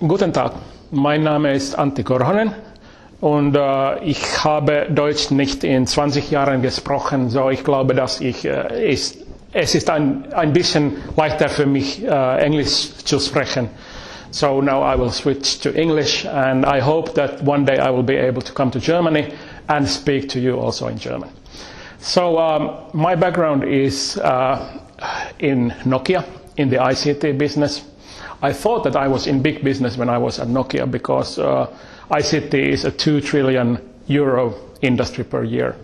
Guten Tag, mein Name ist Antti Korhonen und ich habe Deutsch nicht in 20 Jahren gesprochen, so ich glaube, dass es ist ein bisschen leichter für mich, Englisch zu sprechen. So now I will switch to English, and I hope that one day I will be able to come to Germany and speak to you also in German. So my background is in Nokia, in the ICT business. I thought that I was in big business when I was at Nokia because ICT is a 2 trillion euro industry per year.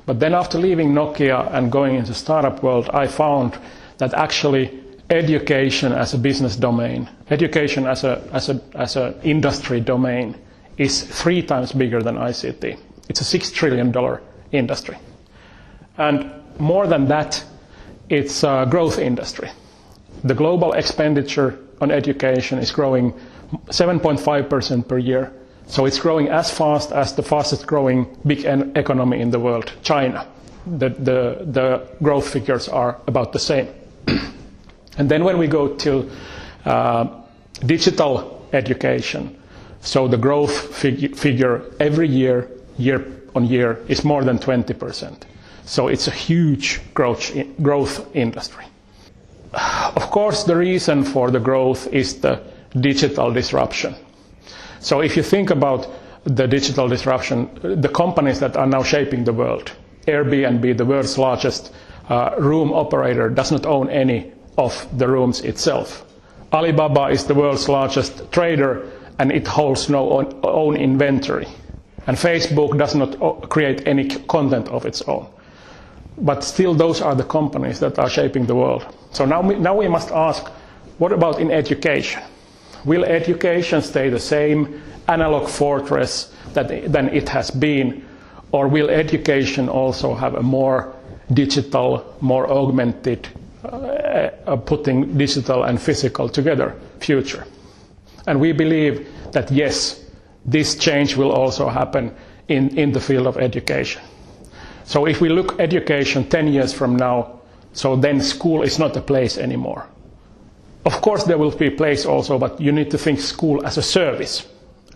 But then after leaving Nokia and going into startup world, I found that actually education as a business domain, education as a industry domain is 3 times bigger than ICT. It's a $6 trillion industry. And more than that, it's a growth industry. The global expenditure on education is growing 7.5% per year. So it's growing as fast as the fastest growing big economy in the world, China. The growth figures are about the same. And then when we go to digital education, so the growth figure every year, year on year, is more than 20%. So it's a huge growth industry. Of course, the reason for the growth is the digital disruption. So if you think about the digital disruption, the companies that are now shaping the world, Airbnb, the world's largest room operator, does not own any of the rooms itself. Alibaba is the world's largest trader and it holds no own inventory. And Facebook does not create any content of its own. But still those are the companies that are shaping the world. So now we must ask, what about in education? Will education stay the same analog fortress than it has been? Or will education also have a more digital, more augmented, putting digital and physical together future? And we believe that yes, this change will also happen in the field of education. So if we look education 10 years from now, so then school is not a place anymore. Of course there will be a place also, but you need to think school as a service.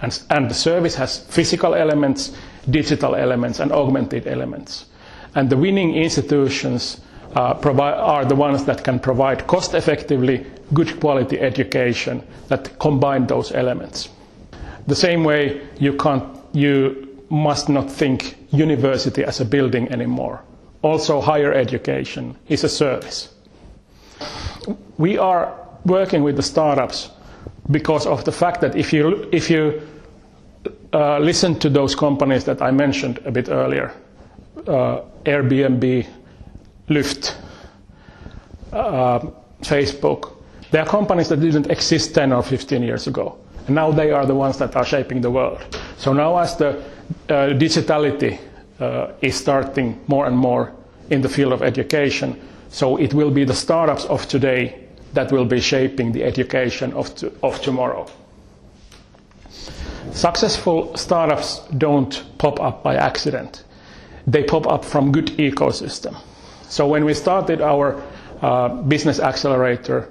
And the service has physical elements, digital elements, and augmented elements. And the winning institutions are the ones that can provide cost-effectively good quality education that combine those elements. The same way you must not think university as a building anymore. Also higher education is a service. We are working with the startups because of the fact that if you listen to those companies that I mentioned a bit earlier, Airbnb, Lyft, Facebook, they are companies that didn't exist 10 or 15 years ago. And now they are the ones that are shaping the world. So now as the digitality is starting more and more in the field of education, so it will be the startups of today that will be shaping the education of tomorrow. Successful startups don't pop up by accident. They pop up from good ecosystem. So when we started our business accelerator,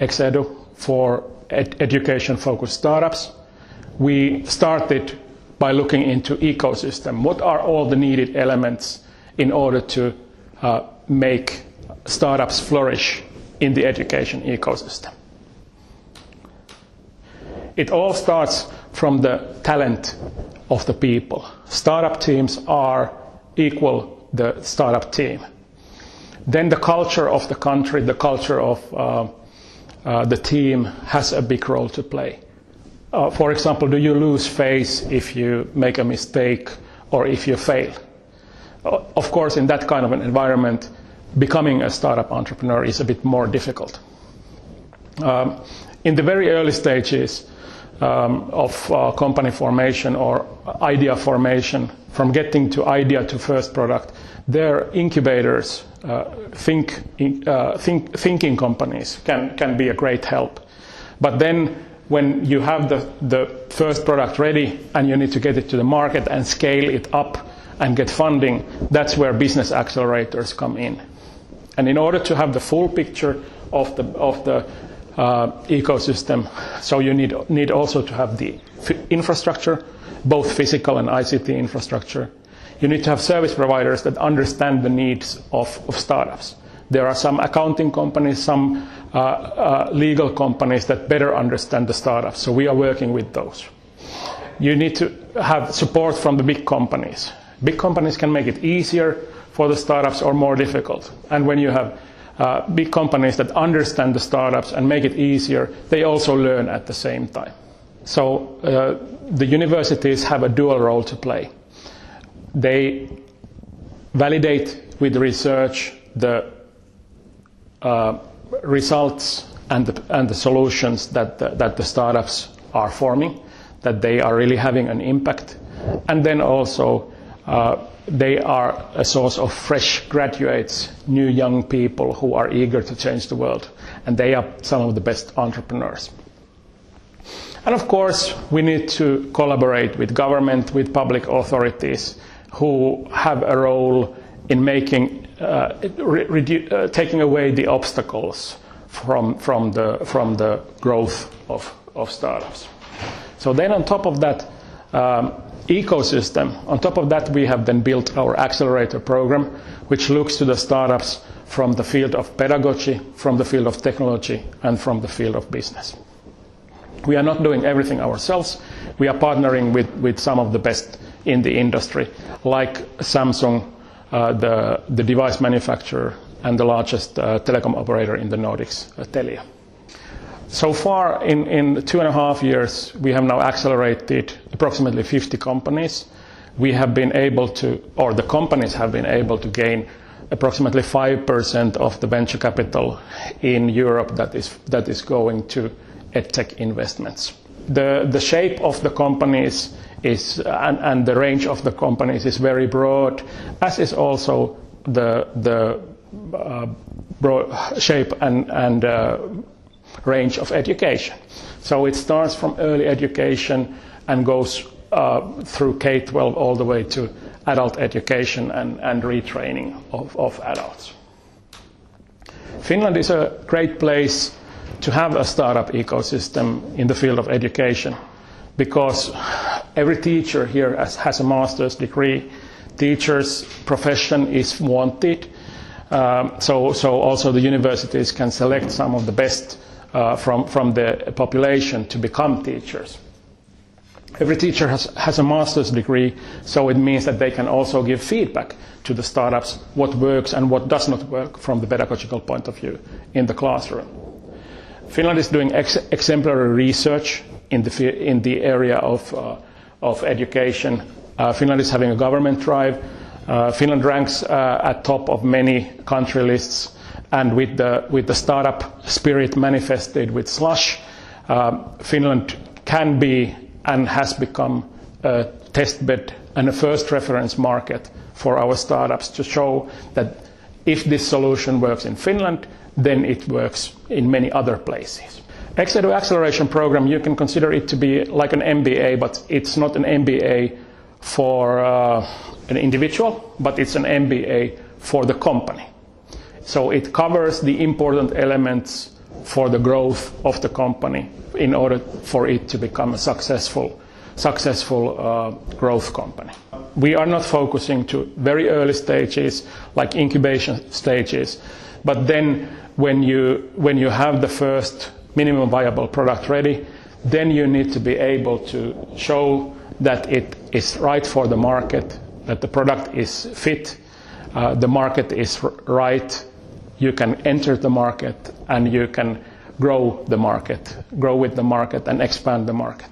Xedu, for education-focused startups, we started by looking into ecosystem. What are all the needed elements in order to make startups flourish in the education ecosystem? It all starts from the talent of the people. Startup teams are equal the startup team. Then the culture of the country, the culture of the team has a big role to play. For example, do you lose face if you make a mistake or if you fail? Of course, in that kind of an environment, becoming a startup entrepreneur is a bit more difficult. In the very early stages of company formation or idea formation, from getting to idea to first product, their incubators, thinking companies can be a great help. But then when you have the first product ready and you need to get it to the market and scale it up and get funding, that's where business accelerators come in. And in order to have the full picture of the ecosystem. So you need also to have the infrastructure, both physical and ICT infrastructure. You need to have service providers that understand the needs of startups. There are some accounting companies, some legal companies that better understand the startups, so we are working with those. You need to have support from the big companies. Big companies can make it easier for the startups or more difficult. And when you have big companies that understand the startups and make it easier, they also learn at the same time. So the universities have a dual role to play. They validate with research the results and the solutions that the startups are forming, that they are really having an impact. And then also they are a source of fresh graduates, new young people who are eager to change the world. And they are some of the best entrepreneurs. And of course, we need to collaborate with government, with public authorities who have a role in making, taking away the obstacles from the growth of startups. So then on top of that ecosystem, on top of that we have then built our accelerator program, which looks to the startups from the field of pedagogy, from the field of technology, and from the field of business. We are not doing everything ourselves. We are partnering with some of the best in the industry, like Samsung, the device manufacturer, and the largest telecom operator in the Nordics, Telia. So far, in 2.5 years, we have now accelerated approximately 50 companies. We have been able to, or the companies have been able to gain approximately 5% of the venture capital in Europe that is going to edtech investments. The shape of the companies is, and the range of the companies is very broad, as is also the broad shape and range of education. So it starts from early education and goes through K-12 all the way to adult education and retraining of adults. Finland is a great place to have a startup ecosystem in the field of education, because every teacher here has a master's degree. Teachers' profession is wanted, so also the universities can select some of the best from the population to become teachers. Every teacher has a master's degree, so it means that they can also give feedback to the startups, what works and what does not work from the pedagogical point of view in the classroom. Finland is doing exemplary research in the area of education. Finland is having a government drive. Finland ranks at top of many country lists, and with the startup spirit manifested with Slush, Finland can be and has become a testbed and a first reference market for our startups to show that if this solution works in Finland, then it works in many other places. Xedu Acceleration Program, you can consider it to be like an MBA, but it's not an MBA for an individual, but it's an MBA for the company. So it covers the important elements for the growth of the company in order for it to become a successful growth company. We are not focusing to very early stages like incubation stages, but then when you have the first minimum viable product ready, then you need to be able to show that it is right for the market, that the product is fit, the market is right, you can enter the market and you can grow with the market and expand the market.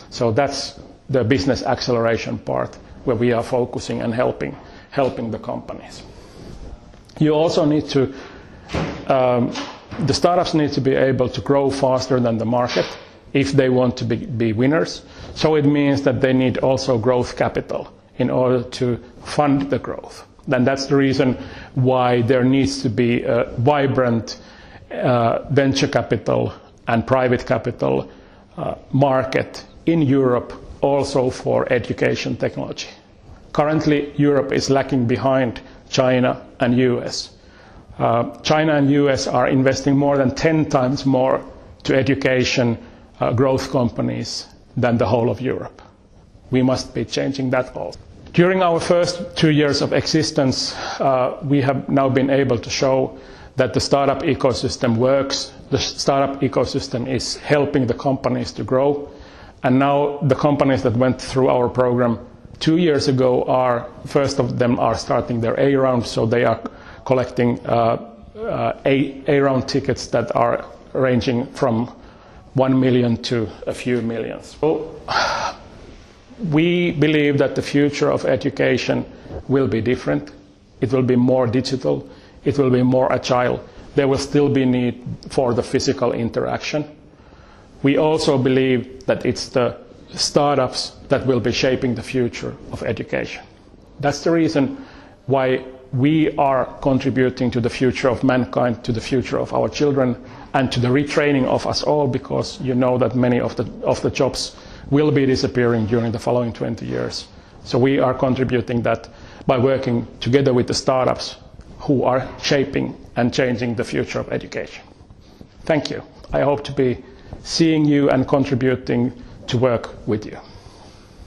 So that's the business acceleration part where we are focusing and helping the companies. You also need to, the startups need to be able to grow faster than the market if they want to be winners. So it means that they need also growth capital in order to fund the growth. And that's the reason why there needs to be a vibrant venture capital and private capital market in Europe also for education technology. Currently, Europe is lagging behind China and US. China and US are investing more than 10 times more to education growth companies than the whole of Europe. We must be changing that also. During our first 2 years of existence, we have now been able to show that the startup ecosystem works. The startup ecosystem is helping the companies to grow. And now the companies that went through our program 2 years ago first of them are starting their A round, so they are collecting A round tickets that are ranging from 1 million to a few millions. So we believe that the future of education will be different. It will be more digital. It will be more agile. There will still be need for the physical interaction. We also believe that it's the startups that will be shaping the future of education. That's the reason why we are contributing to the future of mankind, to the future of our children, and to the retraining of us all, because you know that many of the jobs will be disappearing during the following 20 years. So we are contributing that by working together with the startups who are shaping and changing the future of education. Thank you. I hope to be seeing you and contributing to work with you.